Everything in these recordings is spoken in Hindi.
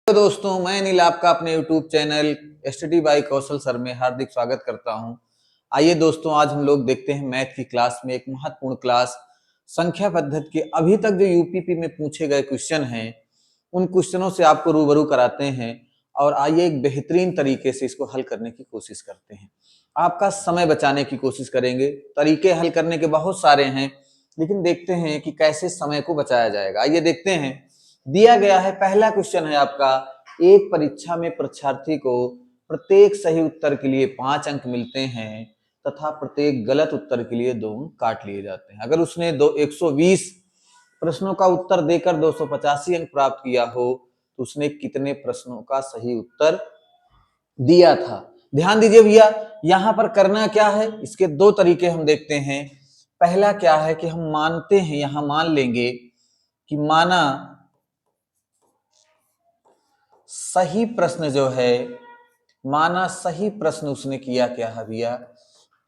तो दोस्तों, मैं अनिल आपका अपने YouTube चैनल स्टडी बाय कौशल सर में हार्दिक स्वागत करता हूं। आइए दोस्तों, आज हम लोग देखते हैं मैथ की क्लास में एक महत्वपूर्ण क्लास संख्या पद्धति के अभी तक जो यूपीपी में पूछे गए क्वेश्चन हैं उन क्वेश्चनों से आपको रूबरू कराते हैं और आइए एक बेहतरीन तरीके से इसको हल करने की कोशिश करते हैं। आपका समय बचाने की कोशिश करेंगे। तरीके हल करने के बहुत सारे हैं, लेकिन देखते हैं कि कैसे समय को बचाया जाएगा। आइए देखते हैं। दिया गया है, पहला क्वेश्चन है आपका, एक परीक्षा में परीक्षार्थी को प्रत्येक सही उत्तर के लिए 5 अंक मिलते हैं तथा प्रत्येक गलत उत्तर के लिए 2 अंक काट लिए जाते हैं। अगर उसने 120 प्रश्नों का उत्तर देकर 285 अंक प्राप्त किया हो तो उसने कितने प्रश्नों का सही उत्तर दिया था। ध्यान दीजिए भैया, यहां पर करना क्या है, इसके 2 तरीके हम देखते हैं। पहला क्या है कि हम मानते हैं, यहां मान लेंगे कि माना सही प्रश्न जो है, माना सही प्रश्न उसने किया क्या है भैया,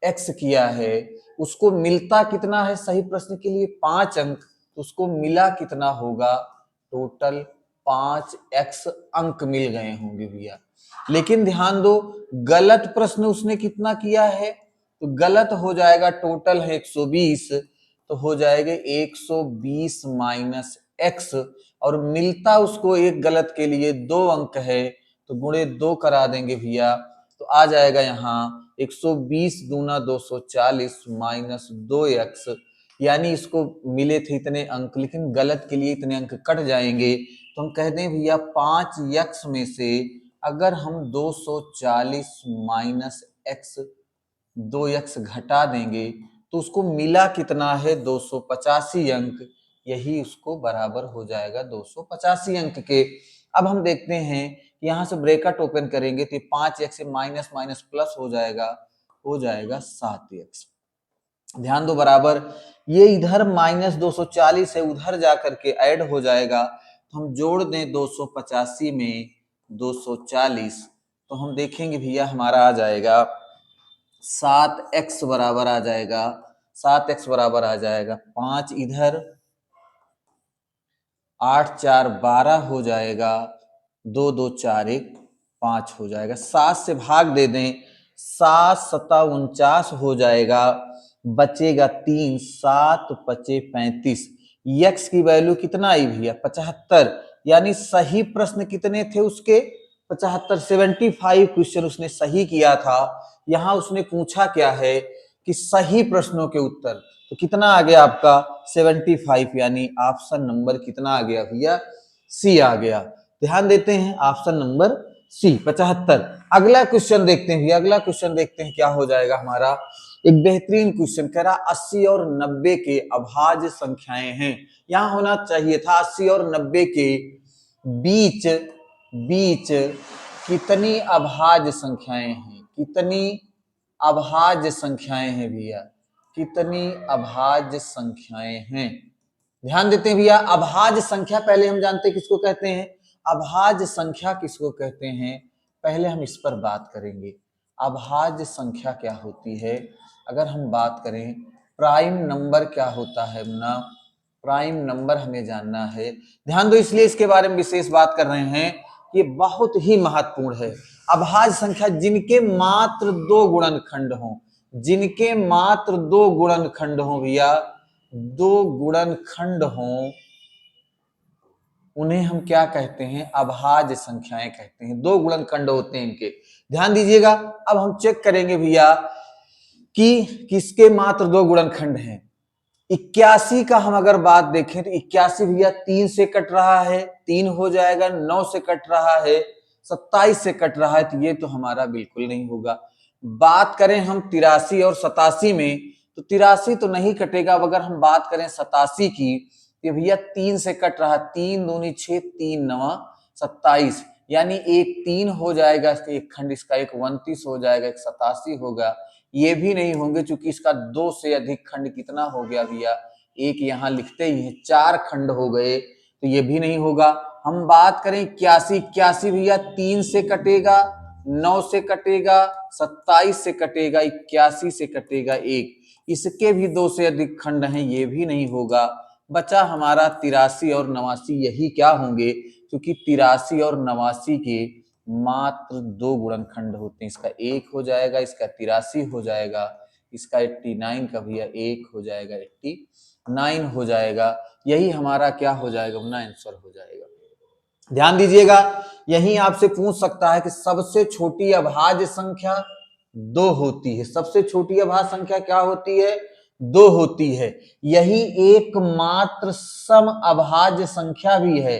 एक्स किया है। उसको मिलता कितना है सही प्रश्न के लिए 5 अंक, तो उसको मिला कितना होगा, टोटल 5x अंक मिल गए होंगे भैया। लेकिन ध्यान दो, गलत प्रश्न उसने कितना किया है, तो गलत हो जाएगा, टोटल है 120, तो हो जाएगा 120 माइनस एक्स, और मिलता उसको एक गलत के लिए 2 अंक है, तो गुणे 2 करा देंगे भैया, तो आ जाएगा यहाँ 120 दूना 240 माइनस 2x, यानी इसको मिले थे इतने अंक लेकिन गलत के लिए इतने अंक कट जाएंगे। तो हम कहते हैं भैया 5x में से अगर हम 240 माइनस x 2x घटा देंगे तो उसको मिला कितना है, 285 अंक। यही उसको बराबर हो जाएगा 285 अंक के। अब हम देखते हैं, यहां से ब्रैकेट ओपन करेंगे तो 5x से माइनस माइनस प्लस हो जाएगा 7x। ध्यान दो बराबर, ये इधर माइनस 240 है, उधर जाकर के ऐड हो जाएगा, तो हम जोड़ दें 285 में 240, तो हम देखेंगे भैया हमारा आ जाएगा 7x बराबर आ जाएगा, 7x बराबर आ जाएगा 5 इधर, 8 4 12 हो जाएगा, 2 2 4 1 5 हो जाएगा। 7 से भाग दे दें, 7 7 49 हो जाएगा, बचेगा 3, 7 पचे 35। यक्स की वैल्यू कितना आई भैया, 75। यानी सही प्रश्न कितने थे उसके, 75। 75 क्वेश्चन उसने सही किया था। यहां उसने पूछा क्या है कि सही प्रश्नों के उत्तर, तो कितना आ गया आपका 75, यानी ऑप्शन नंबर कितना आ गया भैया, सी आ गया। ध्यान देते हैं, ऑप्शन नंबर सी 75। अगला क्वेश्चन देखते हैं भैया, अगला क्वेश्चन देखते हैं क्या हो जाएगा हमारा। एक बेहतरीन क्वेश्चन कह रहा 80 और 90 के अभाज्य संख्याएं हैं। यहां होना चाहिए था 80 और 90 के बीच बीच कितनी अभाज्य संख्याएं हैं, कितनी अभाज्य संख्याएं हैं भैया, कितनी अभाज्य संख्याएं हैं। ध्यान देते हैं भैया, अभाज्य संख्या पहले हम जानते हैं किसको कहते हैं, अभाज्य संख्या किसको कहते हैं, पहले हम इस पर बात करेंगे। अभाज्य संख्या क्या होती है, अगर हम बात करें प्राइम नंबर क्या होता है ना, प्राइम नंबर हमें जानना है। ध्यान दो, इसलिए इसके बारे में विशेष बात कर रहे हैं, ये बहुत ही महत्वपूर्ण है। अभाज्य संख्या जिनके मात्र 2 गुणनखंड हों, जिनके मात्र 2 गुणनखंड हों भैया, 2 गुणनखंड हों, उन्हें हम क्या कहते हैं, अभाज्य संख्याएं कहते हैं। 2 गुणनखंड होते हैं इनके। ध्यान दीजिएगा, अब हम चेक करेंगे भैया कि किसके मात्र 2 गुणनखंड हैं। 81 का हम अगर बात देखें तो 81 भैया 3 से कट रहा है, 3 हो जाएगा, 9 से कट रहा है, 27 से कट रहा है, तो ये तो हमारा बिल्कुल नहीं होगा। बात करें हम 83 और 87 में, तो 83 तो नहीं कटेगा। अगर हम बात करें 87 की, तो भैया 3 से कट रहा, 3 दूनी 6, 3 9 27, यानी एक 3 हो जाएगा, एक खंड इसका, एक 29 हो जाएगा, एक 87 होगा। ये भी नहीं होंगे क्योंकि इसका 2 से अधिक खंड कितना हो गया भैया, एक यहाँ लिखते ही है, 4 खंड हो गए, तो ये भी नहीं होगा। हम बात करें 81, 81 भैया 3 से कटेगा, 9 से कटेगा, 27 से कटेगा, 81 से कटेगा एक, इसके भी 2 से अधिक खंड हैं, ये भी नहीं होगा। बचा हमारा 83 और 89, यही क्या होंगे, क्योंकि 83 और 89 के मात्र 2 गुणनखंड होते हैं। इसका 1 हो जाएगा, इसका 83 हो जाएगा, इसका 89 का भैया 1 हो जाएगा, 89 हो जाएगा। यही हमारा क्या हो जाएगा अपना आंसर हो जाएगा। ध्यान दीजिएगा, यही आपसे पूछ सकता है कि सबसे छोटी अभाज्य संख्या 2 होती है। सबसे छोटी अभाज्य संख्या क्या होती है? 2 होती है। यही एकमात्र सम अभाज्य संख्या भी है।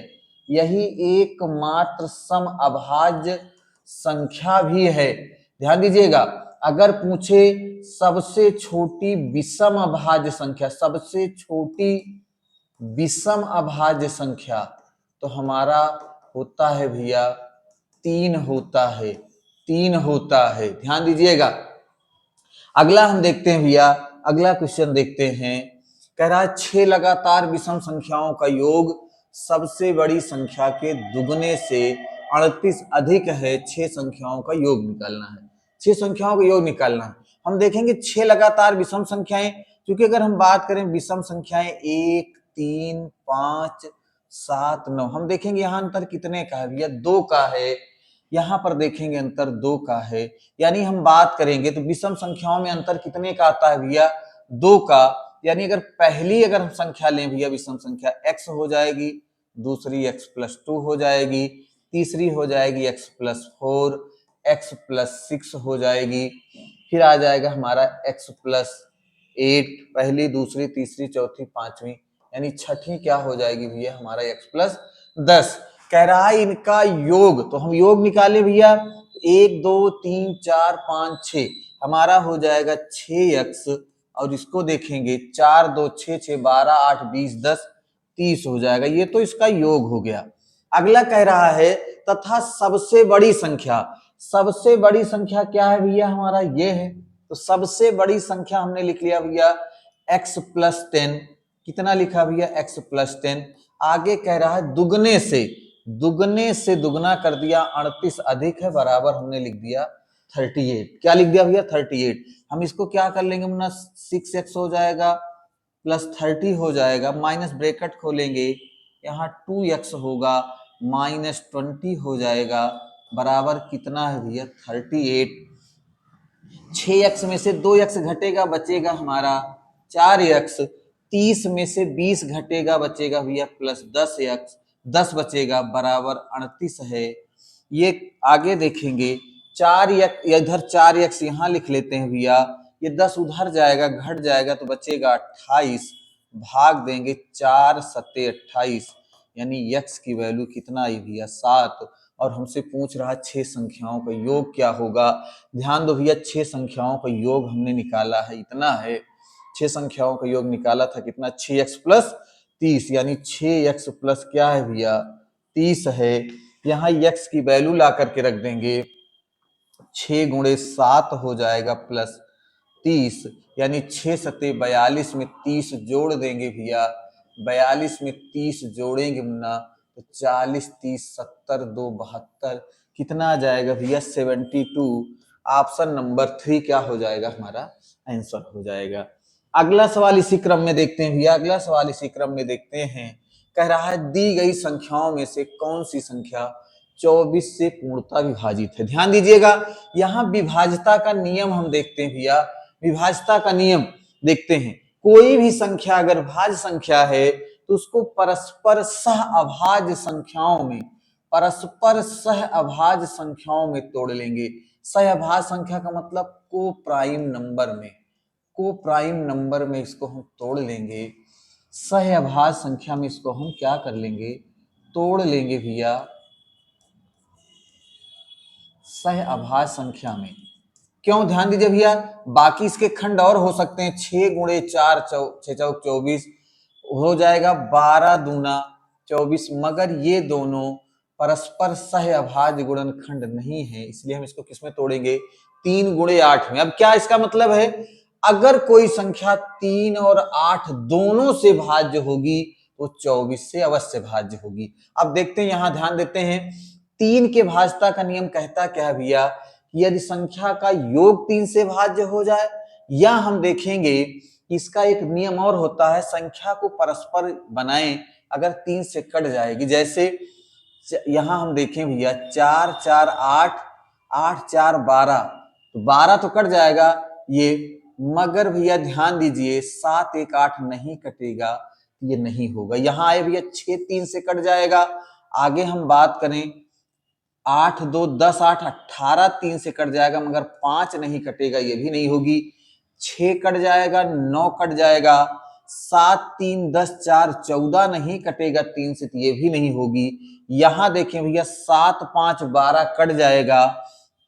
यही एकमात्र सम अभाज्य संख्या भी है। ध्यान दीजिएगा, अगर पूछे सबसे छोटी विषम अभाज्य संख्या, सबसे छोटी विषम अभाज्य संख्या, तो हमारा होता है भैया 3 होता है, 3 होता है। ध्यान दीजिएगा, अगला हम देखते हैं भैया, अगला क्वेश्चन देखते हैं। कह रहा है 6 लगातार विषम संख्याओं का योग सबसे बड़ी संख्या के दुगने से 38 अधिक है। 6 संख्याओं का योग निकालना है। 6 संख्याओं का योग निकालना है। हम देखेंगे 6 लगातार विषम संख्याएं, क्योंकि अगर हम बात करें विषम संख्याएं 1, 3, 5, 7, 9, हम देखेंगे यहाँ अंतर कितने का है भैया? 2 का है। यहाँ पर देखेंगे अंतर 2 का है। यानी हम बात करेंगे तो विषम संख्याओं में अंतर कितने का आता है भैया? 2 का। यानी अगर पहली अगर हम संख्या लें भैया विषम संख्या, x हो जाएगी, दूसरी x+2 हो जाएगी, तीसरी हो जाएगी x+4, x+6 हो जाएगी, फिर आ जाएगा हमारा x+8, पहली, दूसरी, तीसरी, चौथी, पांचवी, यानी छठी क्या हो जाएगी भैया? हमारा x+10। कह रहा है इनका योग, तो हम योग निकाले भैया, 1, 2, 3, 4, 5, 6, हमारा हो जाएगा 6x, और इसको देखेंगे 4, 2, 6, 6, 12, 8, 20, 10, 30 हो जाएगा। ये तो इसका योग हो गया। अगला कह रहा है तथा सबसे बड़ी संख्या, सबसे बड़ी संख्या क्या है भैया? हमारा ये है। तो सबसे बड़ी संख्या हमने लिख लिया भैया x+10। कितना लिखा भैया? x+10। आगे कह रहा है दुगने से, दुगने से दुगना कर दिया, 38 अधिक है, बराबर हमने लिख दिया 38। क्या लिख दिया भैया? 38। हम इसको क्या कर लेंगे मुन्ना? 6x हो जाएगा प्लस 30 हो जाएगा, माइनस ब्रैकेट खोलेंगे, यहाँ 2x होगा, माइनस 20 हो जाएगा, बराबर कितना है भैया? 38। 6x में से 2x घटेगा, बचेगा हमारा 4x। 30 में से 20 घटेगा, बचेगा भैया प्लस 10x, 10 बचेगा, बराबर 38 है। ये आगे देखेंगे 4x, इधर 4x यहाँ लिख लेते हैं भैया, ये 10 उधर जाएगा, घट जाएगा, तो बचेगा 28, भाग देंगे 4 सत्ते 28, यानी x की वैल्यू कितना आई भैया? 7। और हमसे पूछ रहा 6 संख्याओं का योग क्या होगा। ध्यान दो भैया, 6 संख्याओं का योग हमने निकाला है, इतना है। 6 संख्याओं का योग निकाला था कितना? 6x+30, यानी 6x प्लस क्या है भैया? 30 है। यहाँ x की वैल्यू ला करके रख देंगे, 6 गुणे 7 हो जाएगा प्लस 30, यानी 6 सत्ते 42 में 30 जोड़ देंगे भैया, 42 में 30 जोड़ेंगे मुन्ना, तो 40, 30, 70, 2, 72, कितना आ जाएगा भैया? 72। ऑप्शन नंबर 3 क्या हो जाएगा? हमारा आंसर हो जाएगा। अगला सवाल इसी क्रम में देखते हैं भैया, अगला सवाल इसी क्रम में देखते हैं। कह रहा है दी गई संख्याओं में से कौन सी संख्या 24 से पूर्णतः विभाजित है। ध्यान दीजिएगा, यहाँ विभाज्यता का नियम हम देखते हैं भैया, विभाज्यता का नियम देखते हैं। कोई भी संख्या अगर भाज्य संख्या है तो उसको परस्पर सह अभाज्य संख्याओं में, परस्पर सह अभाज्य संख्याओं में तोड़ लेंगे। सह अभाज्य संख्या का मतलब को प्राइम नंबर में, को प्राइम नंबर में इसको हम तोड़ लेंगे। सह अभाज्य संख्या में इसको हम क्या कर लेंगे? तोड़ लेंगे भैया सह अभाज्य संख्या में। क्यों? ध्यान दीजिए भैया, बाकी इसके खंड और हो सकते हैं। 6 गुणे 4, 6 चौक 24 हो जाएगा, 12 दूना 24, मगर ये दोनों परस्पर सह अभाज्य गुणनखंड नहीं है, इसलिए हम इसको किसमें तोड़ेंगे? 3 गुणे 8 में। अब क्या इसका मतलब है? अगर कोई संख्या 3 और 8 दोनों से भाज्य होगी तो 24 से अवश्य भाज्य होगी। अब देखते हैं, यहां ध्यान देते हैं, 3 के भाज्यता का नियम कहता क्या है भैया? यदि संख्या का योग 3 से भाज्य हो जाए, या हम देखेंगे इसका एक नियम और होता है, संख्या को परस्पर बनाएं अगर 3 से कट जाएगी। जैसे यहां हम देखें भैया 4 4 8, 8 4 12, तो 12 तो कट जाएगा ये, मगर भैया ध्यान दीजिए 7 1 8 नहीं कटेगा, ये नहीं होगा। यहां आए भैया 6 3 से कट जाएगा। आगे हम बात करें 8 2 10 8 18 3 से कट जाएगा, मगर 5 नहीं कटेगा, ये भी नहीं होगी। 6 कट जाएगा, 9 कट जाएगा, 7 3 10 4 14 नहीं कटेगा 3 से, तो ये भी नहीं होगी। यहां देखें भैया 7 5 12 कट जाएगा,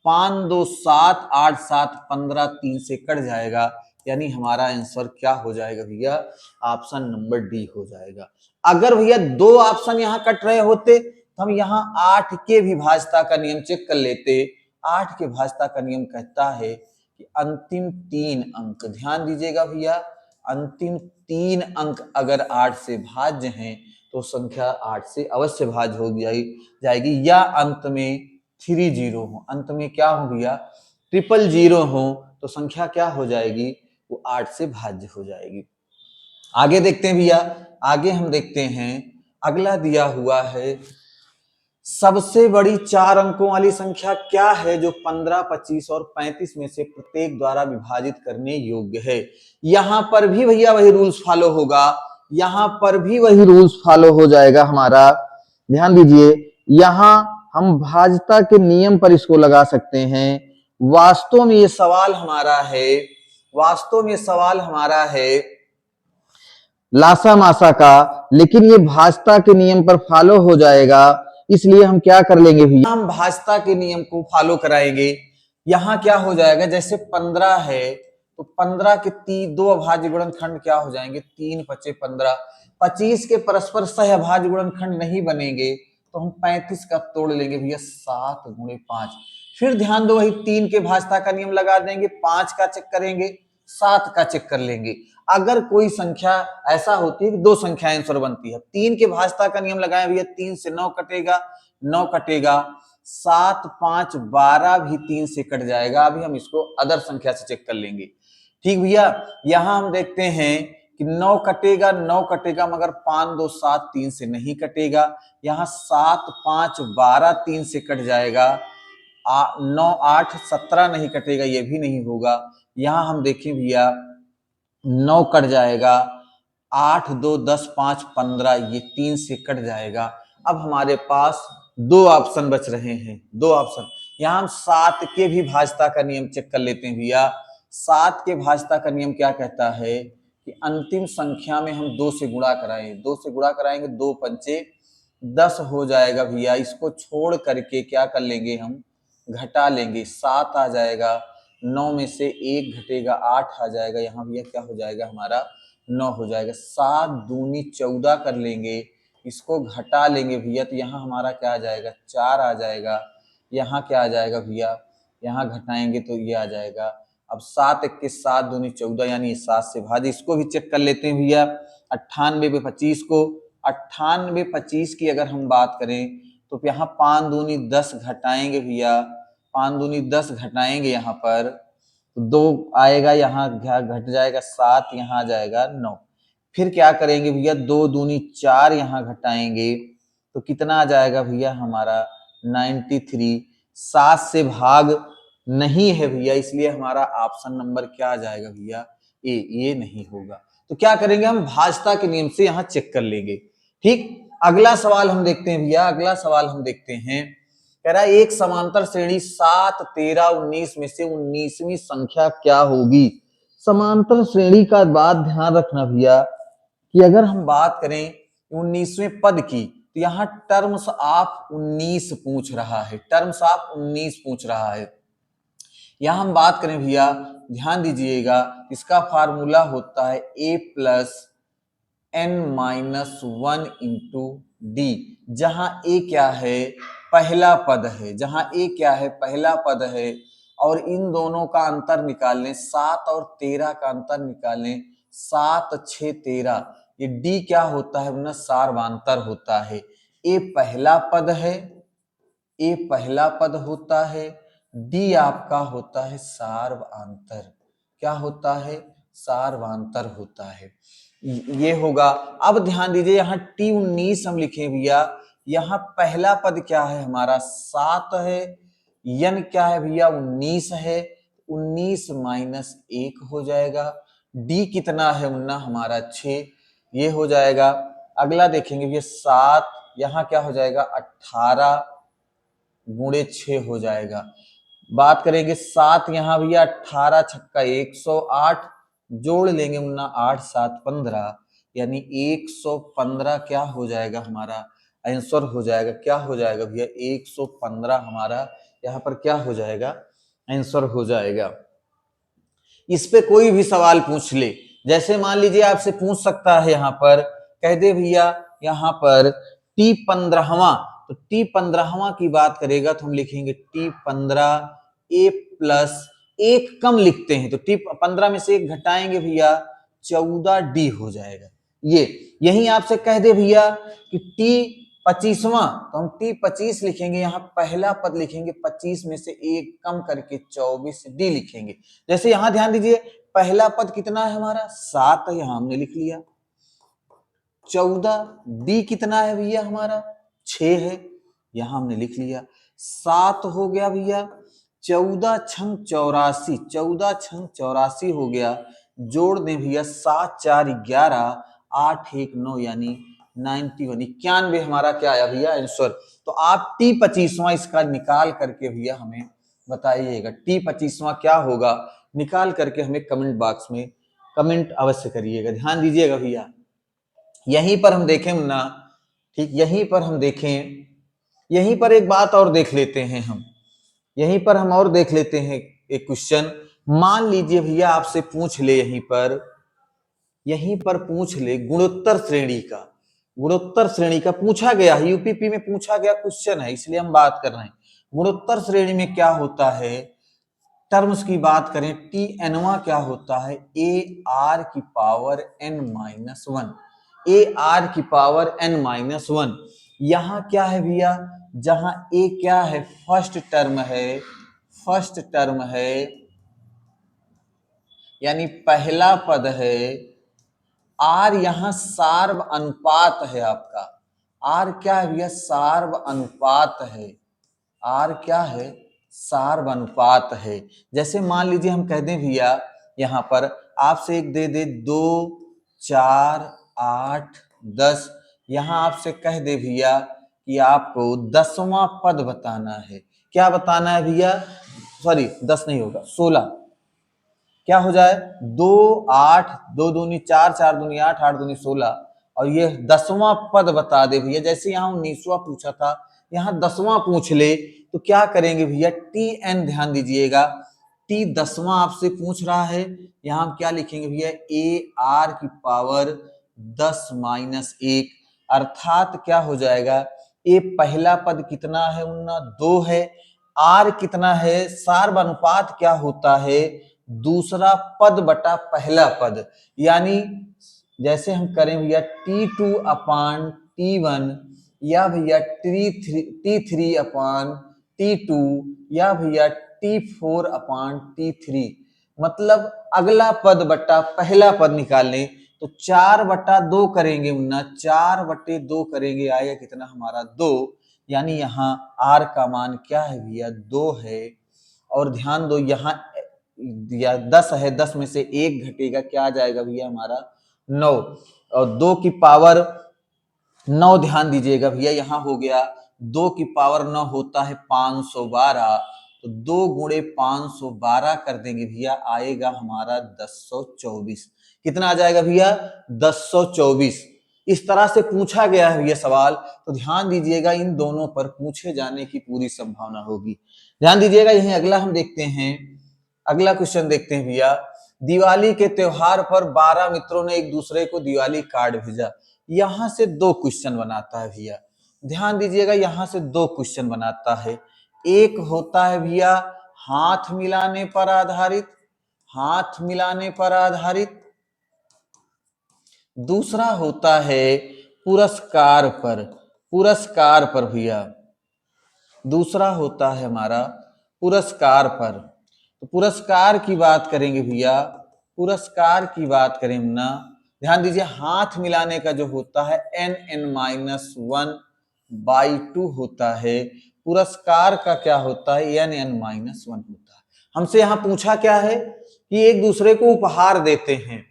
5 2 7 8 7 15 3 से कट जाएगा, यानी हमारा आंसर क्या हो जाएगा भैया, ऑप्शन नंबर डी हो जाएगा। अगर भैया दो ऑप्शन यहाँ कट रहे होते तो हम यहाँ 8 के भी भाजता का नियम चेक कर लेते। 8 के भाजता का नियम कहता है कि अंतिम 3 अंक, ध्यान दीजिएगा भैया, अंतिम 3 अंक अगर 8 से भाज्य हैं तो संख्या 8 से अवश्य भाज्य हो जाएगी, या अंत में 3 जीरो हो, अंत में क्या हो भैया 000 हो, तो संख्या क्या हो जाएगी, वो 8 से भाज्य हो जाएगी। आगे देखते हैं भैया, आगे हम देखते हैं अगला दिया हुआ है, सबसे बड़ी 4 अंकों वाली संख्या क्या है जो 15 25 और 35 में से प्रत्येक द्वारा विभाजित करने योग्य है। यहां पर भी भैया वही रूल्स फॉलो होगा, यहां पर भी वही रूल्स फॉलो हो जाएगा हमारा। ध्यान दीजिए, यहां हम भाजता के नियम पर इसको लगा सकते हैं। वास्तव में ये सवाल हमारा है, वास्तव में सवाल हमारा है लासा मासा का, लेकिन ये भाजता के नियम पर फॉलो हो जाएगा, इसलिए हम क्या कर लेंगे भैया, हम भाजता के नियम को फॉलो कराएंगे। यहां क्या हो जाएगा, जैसे 15 है तो 15 के दो अभाज्य गुणनखंड क्या हो जाएंगे, 3 5 15। 25 के परस्पर सह अभाज्य गुणनखंड नहीं बनेंगे तो हम 35 का तोड़ लेंगे भैया 7 गुणे 5। फिर ध्यान दो, वही 3 के भाजता का नियम लगा देंगे, 5 का चेक करेंगे, 7 का चेक कर लेंगे। अगर कोई संख्या ऐसा होती है कि दो संख्याएं आंसर बनती है, 3 के भाजता का नियम लगाए भैया, 3 से 9 कटेगा, 9 कटेगा, 7 5 12 भी 3 से कट जाएगा। अभी हम इसको अदर संख्या से चेक कर लेंगे। ठीक भैया, यहां हम देखते हैं कि 9 कटेगा, 9 कटेगा, मगर 5 2 7 3 से नहीं कटेगा। यहाँ 7 5 12 3 से कट जाएगा, 9 8 17 नहीं कटेगा, ये भी नहीं होगा। यहां हम देखें भैया 9 कट जाएगा, 8 2 10 5 15, ये 3 से कट जाएगा। अब हमारे पास दो ऑप्शन बच रहे हैं, दो ऑप्शन। यहां हम 7 के भी भाजता का नियम चेक कर लेते हैं भैया। 7 के भाजता का नियम क्या कहता है कि अंतिम संख्या में हम 2 से गुणा कराएं, 2 से गुणा कराएंगे, 2 पंचे 10 हो जाएगा भैया। इसको छोड़ करके क्या कर लेंगे, हम घटा लेंगे, 7 आ जाएगा, 9 में से 1 घटेगा, 8 आ जाएगा, यहाँ भैया क्या हो जाएगा हमारा 9 हो जाएगा। 7 दूनी 14 कर लेंगे, इसको घटा लेंगे भैया, तो यहाँ हमारा क्या आ जाएगा 4 आ जाएगा। यहाँ क्या आ जाएगा भैया, यहाँ घटाएंगे तो ये आ जाएगा। अब 7 1 के 7 दूनी 14, यानी 7 से भाज्य। इसको भी चेक कर लेते हैं भैया, 98 पे 25 को, 98 25 की अगर हम बात करें तो यहाँ 5 दूनी 10 घटाएंगे भैया, 5 दूनी 10 घटाएंगे, यहाँ पर 2 आएगा, यहाँ घट जाएगा 7, यहाँ आ जाएगा 9। फिर क्या करेंगे भैया, 2 दूनी 4 यहाँ घटाएंगे तो कितना आ जाएगा भैया हमारा 93। 7 से भाग नहीं है भैया, इसलिए हमारा ऑप्शन नंबर क्या आ जाएगा भैया, ए, ये नहीं होगा। तो क्या करेंगे, हम भाजता के नियम से यहाँ चेक कर लेंगे। ठीक, अगला सवाल हम देखते हैं भैया, अगला सवाल हम देखते हैं। कह रहा है एक समांतर श्रेणी 7 13 19 में से 19वीं संख्या क्या होगी। समांतर श्रेणी का बात ध्यान रखना भैया कि अगर हम बात करें 19वें पद की, तो यहाँ टर्म्स ऑफ 19 पूछ रहा है, टर्म्स ऑफ 19 पूछ रहा है। यहां हम बात करें भैया, ध्यान दीजिएगा, इसका फार्मूला होता है a plus n-1 into D, जहां a क्या है, पहला पद है, जहां a क्या है, पहला पद है, और इन दोनों का अंतर निकालने, 7 और 13 का अंतर निकालने, 7 6 13, ये d क्या होता है ना, सार्वांतर होता है। a पहला पद है, a पहला पद होता है, डी आपका होता है सार्वांतर। क्या होता है, सार्वांतर होता है, ये होगा। अब ध्यान दीजिए, यहाँ T19 हम लिखे भैया, यहाँ पहला पद क्या है हमारा 7 है, यन क्या है भैया 19 है, 19 माइनस 1 हो जाएगा। डी कितना है मुन्ना हमारा 6, ये हो जाएगा। अगला देखेंगे भैया 7, यहाँ क्या हो जाएगा 18 गुणे 6 हो जाएगा। बात करेंगे 7, यहाँ भैया 18 छक्का 108, जोड़ लेंगे मुन्ना 8 7 15, यानी 115 क्या हो जाएगा हमारा आंसर हो जाएगा। क्या हो जाएगा भैया 115 हमारा यहाँ पर क्या हो जाएगा आंसर हो जाएगा। इस पे कोई भी सवाल पूछ ले, जैसे मान लीजिए आपसे पूछ सकता है यहाँ पर कह दे भैया यहाँ पर T15वां, तो T15वां की बात करेगा तो हम लिखेंगे T15 A प्लस 1 कम लिखते हैं, तो T15 में से 1 घटाएंगे भैया 14D हो जाएगा। ये यही आपसे कह दे भैया कि T25वां, तो हम T25 लिखेंगे, यहाँ पहला पद लिखेंगे 25 में से 1 कम करके 24D लिखेंगे। जैसे यहां ध्यान दीजिए पहला पद कितना है हमारा 7 है, यहां हमने लिख लिया 14, डी कितना है भैया हमारा 6 है, यहां हमने लिख लिया 7 हो गया भैया। 14 छंग 84, 14 छंग 84 हो गया, जोड़ दें भैया 7 4 11 8 1 9 यानी 91, 91 हमारा क्या आया भैया आंसर। तो आप T25वां इसका निकाल करके भैया हमें बताइएगा T25वां क्या होगा, निकाल करके हमें कमेंट बॉक्स में कमेंट अवश्य करिएगा। ध्यान दीजिएगा भैया यहीं पर हम देखें मुन्ना, ठीक यहीं पर हम देखें, यहीं पर एक बात और देख लेते हैं हम, यहीं पर हम और देख लेते हैं एक क्वेश्चन। मान लीजिए भैया आपसे पूछ ले यहीं पर पूछ ले गुणोत्तर श्रेणी का, गुणोत्तर श्रेणी का पूछा गया है, यूपीपी में पूछा गया क्वेश्चन है इसलिए हम बात कर रहे हैं। गुणोत्तर श्रेणी में क्या होता है, टर्म्स की बात करें टी एनवा क्या होता है ए आर की power n minus one, a r की पावर एन माइनस वन। यहां क्या है भैया, जहां ए क्या है फर्स्ट टर्म है, फर्स्ट टर्म है यानी पहला पद है, आर यहां सार्व अनुपात है आपका, आर क्या है भैया सार्व अनुपात है, आर क्या है सार्व अनुपात है। जैसे मान लीजिए हम कह दें भैया यहां पर आपसे एक दे दे 2 4 8 10, यहां आपसे कह दे भैया कि आपको 10वां पद बताना है, क्या बताना है भैया, सॉरी 10 नहीं होगा 16, क्या हो जाए 2 8 2 दूनी 4 4 दूनी 8 8 दूनी 16, और ये 10वां पद बता दे भैया। जैसे यहाँ 19वां पूछा था, यहाँ 10वां पूछ ले तो क्या करेंगे भैया टी एन, ध्यान दीजिएगा टी 10वां आपसे पूछ रहा है, यहाँ हम क्या लिखेंगे भैया ए आर की पावर 10 माइनस 1, अर्थात क्या हो जाएगा ए पहला पद कितना है उन्ना 2 है, आर कितना है सार्व अनुपात क्या होता है दूसरा पद बटा पहला पद, यानी जैसे हम करें भैया T2 अपान T1 या भैया T3 अपान T2 या भैया T4 अपान T3, मतलब अगला पद बटा पहला पद निकालने तो 4/2 करेंगे मुन्ना, 4/2 करेंगे आएगा कितना हमारा 2, यानी यहाँ R का मान क्या है भैया 2 है। और ध्यान दो यहाँ या 10 है, 10 में से 1 घटेगा क्या आ जाएगा भैया हमारा 9, और 2 की पावर 9 ध्यान दीजिएगा भैया यहाँ हो गया 2 की पावर 9 होता है 512, तो 2 गुणे 512 कर देंगे भैया आएगा हमारा 1024, कितना आ जाएगा भैया 1024। इस तरह से पूछा गया है ये सवाल, तो ध्यान दीजिएगा इन दोनों पर पूछे जाने की पूरी संभावना होगी। ध्यान दीजिएगा यही अगला हम देखते हैं, अगला क्वेश्चन देखते हैं भैया। दिवाली के त्योहार पर 12 मित्रों ने एक दूसरे को दिवाली कार्ड भेजा, यहां से 2 क्वेश्चन बनाता है भैया, ध्यान दीजिएगा यहां से 2 क्वेश्चन बनाता है। एक होता है भैया हाथ मिलाने पर आधारित, हाथ मिलाने पर आधारित, दूसरा होता है पुरस्कार पर, पुरस्कार पर भैया, दूसरा होता है हमारा पुरस्कार पर। तो पुरस्कार की बात करेंगे भैया, पुरस्कार की बात करें ना, ध्यान दीजिए हाथ मिलाने का जो होता है n n-1 बाई 2 होता है। पुरस्कार का क्या होता है, n(n-1) होता है। हमसे यहाँ पूछा क्या है कि एक दूसरे को उपहार देते हैं।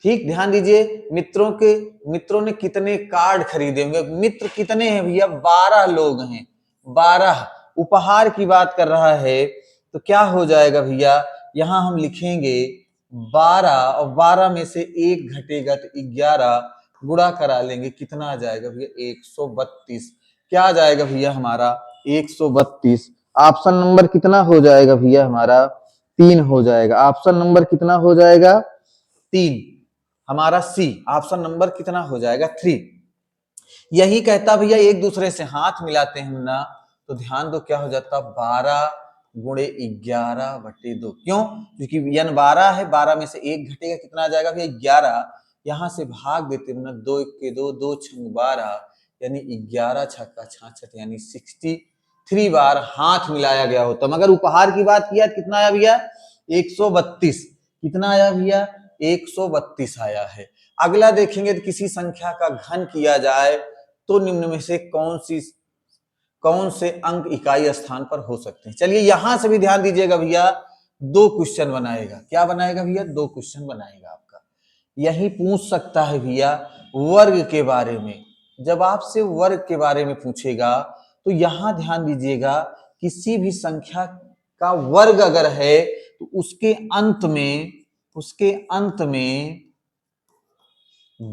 ठीक, ध्यान दीजिए, मित्रों ने कितने कार्ड खरीदे होंगे, मित्र कितने हैं भैया, 12 लोग हैं, 12। उपहार की बात कर रहा है तो क्या हो जाएगा भैया, यहां हम लिखेंगे 12 और 12 में से 1 घटेगा तो 11, गुणा करा लेंगे, कितना आ जाएगा भैया 132। क्या आ जाएगा भैया हमारा 132। ऑप्शन नंबर कितना हो जाएगा भैया हमारा 3 हो जाएगा। ऑप्शन नंबर कितना हो जाएगा 3, हमारा सी। ऑप्शन नंबर कितना हो जाएगा 3। यही कहता भैया एक दूसरे से हाथ मिलाते हैं ना, तो ध्यान दो क्या हो जाता 12 गुणे 11/2। क्यों, क्योंकि n 12 है, 12 में से 1 घटेगा, कितना आ जाएगा भैया 11। यहां से भाग देते हैं ना, 2 1 के 2, 2 6 12, यानी 11 छक्का 66, यानी 63 बार हाथ मिलाया गया होता। मगर उपहार की बात किया कितना आया भैया 132। कितना आया भैया 132 आया है। अगला देखेंगे तो किसी संख्या का घन किया जाए तो निम्न में से कौन से अंक इकाई स्थान पर हो सकते हैं। चलिए यहां से भी ध्यान दीजिएगा भैया, 2 क्वेश्चन बनाएगा। क्या बनाएगा भैया 2 क्वेश्चन बनाएगा आपका। यही पूछ सकता है भैया वर्ग के बारे में। जब आपसे वर्ग के बारे में पूछेगा तो यहां ध्यान दीजिएगा, किसी भी संख्या का वर्ग अगर है तो उसके अंत में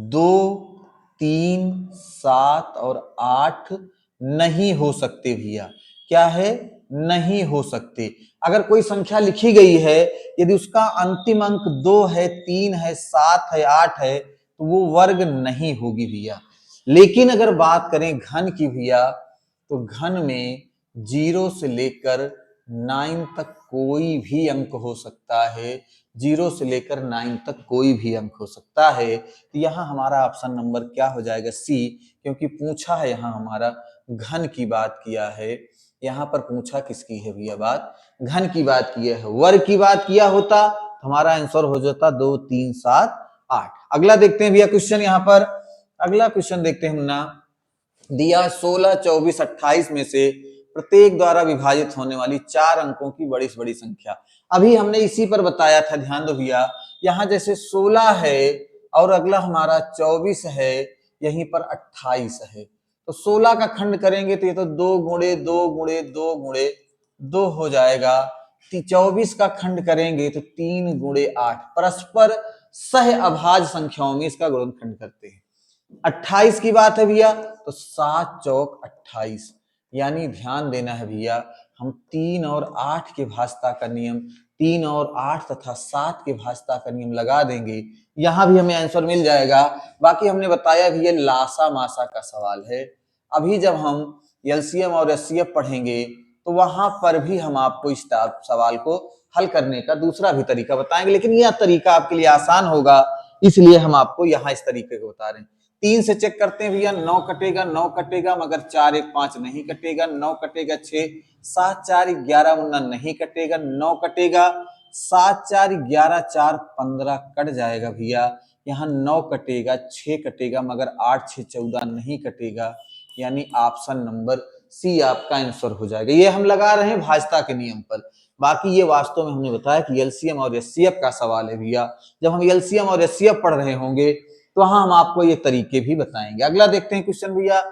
2, 3, 7 और 8 नहीं हो सकते भैया। क्या है, नहीं हो सकते। अगर कोई संख्या लिखी गई है, यदि उसका अंतिम अंक 2 है, 3 है, 7 है, 8 है, तो वो वर्ग नहीं होगी भैया। लेकिन अगर बात करें घन की भैया, तो घन में 0 से लेकर 9 तक कोई भी अंक हो सकता है। 0 से लेकर 9 तक कोई भी अंक हो सकता है। तो यहाँ हमारा ऑप्शन नंबर क्या हो जाएगा सी, क्योंकि पूछा है यहाँ हमारा घन की बात किया है। यहाँ पर पूछा किसकी है भैया बात, घन की बात किया है। वर्ग की बात किया होता तो हमारा आंसर हो जाता 2 3 7 8। अगला देखते हैं भैया क्वेश्चन, यहाँ पर अगला क्वेश्चन देखते हैं ना, दिया 16, 24, 28 में से प्रत्येक द्वारा विभाजित होने वाली 4 अंकों की बड़ी से बड़ी संख्या। अभी हमने इसी पर बताया था, ध्यान दो भैया, यहाँ जैसे 16 है और अगला हमारा 24 है, यहीं पर 28 है, तो 16 का खंड करेंगे तो ये तो 2 गुणे 2 गुणे 2 गुणे 2 हो जाएगा। 24 का खंड करेंगे तो 3 गुणे 8, परस्पर सह अभाज्य संख्याओं में इसका गुणनखंड करते हैं। 28 की बात है भैया, तो 7 चौक 28, यानी ध्यान देना है भैया, हम 3 और 8 के भाजता का नियम, 3 और 8 तथा 7 के भाजता का नियम लगा देंगे, यहां भी हमें आंसर मिल जाएगा। बाकी हमने बताया भी ये लासा मासा का सवाल है। अभी जब हम एलसीएम और एचसीएफ पढ़ेंगे तो वहां पर भी हम आपको इस सवाल को हल करने का दूसरा भी तरीका बताएंगे, लेकिन यह तरीका आपके लिए आसान होगा, इसलिए हम आपको यहाँ इस तरीके को बता रहे हैं। 3 से चेक करते हैं भैया, 9 कटेगा, 9 कटेगा, मगर 4 1 5 नहीं कटेगा, 9 कटेगा, 6 7 4 11 19 नहीं कटेगा, 9 कटेगा, 7 4 11 4 15 कट जाएगा भैया। यहाँ 9 कटेगा, 6 कटेगा, मगर 8 6 14 नहीं कटेगा, यानी ऑप्शन नंबर सी आपका आंसर हो जाएगा। ये हम लगा रहे हैं भाजता के नियम पर, बाकी ये वास्तव में हमने बताया कि एलसीएम और एचसीएफ का सवाल है भैया। जब हम एलसीएम और एचसीएफ पढ़ रहे होंगे तो वहां हम आपको ये तरीके भी बताएंगे। अगला देखते हैं क्वेश्चन भैया,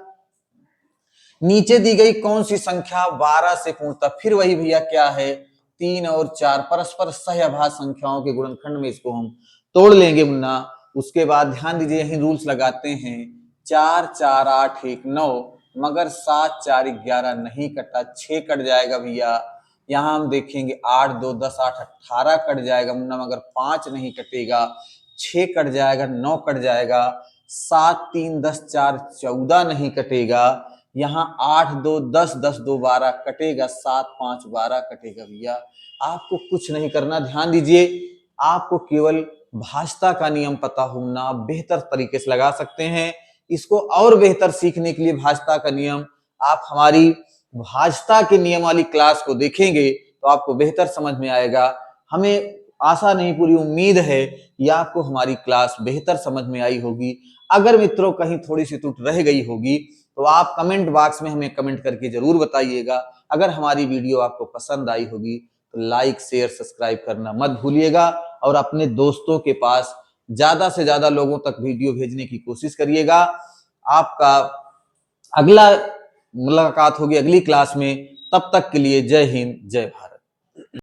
नीचे दी गई कौन सी संख्या 12 से पूर्णतः, फिर वही भैया क्या है 3 और 4 परस्पर सहअभाज्य संख्याओं के गुणनखंड में इसको हम तोड़ लेंगे मुन्ना। उसके बाद ध्यान दीजिए यही रूल्स लगाते हैं, 4 4 8 1 9, मगर 7 4 11 नहीं कटा, 6 कट जाएगा भैया। यहाँ हम देखेंगे 8 2 10 8 18 कट जाएगा मुन्ना, मगर 5 नहीं कटेगा, 6 कट जाएगा, 9 कट जाएगा, 7 3 10 4 14 नहीं कटेगा, यहाँ 8 2 10 10 2 12 कटेगा, 7 5 12 कटेगा भैया। आपको कुछ नहीं करना, ध्यान दीजिए, आपको केवल भाजता का नियम पता होना, बेहतर तरीके से लगा सकते हैं इसको। और बेहतर सीखने के लिए भाजता का नियम आप हमारी भाजता के नियम वाली क्लास को देखेंगे तो आपको बेहतर समझ में आएगा। हमें आशा नहीं पूरी उम्मीद है कि आपको हमारी क्लास बेहतर समझ में आई होगी। अगर मित्रों कहीं थोड़ी सी त्रुटि रह गई होगी तो आप कमेंट बॉक्स में हमें कमेंट करके जरूर बताइएगा। अगर हमारी वीडियो आपको पसंद आई होगी तो लाइक शेयर सब्सक्राइब करना मत भूलिएगा और अपने दोस्तों के पास ज्यादा से ज्यादा लोगों तक वीडियो भेजने की कोशिश करिएगा। आपका अगला मुलाकात होगी अगली क्लास में, तब तक के लिए जय हिंद जय भारत।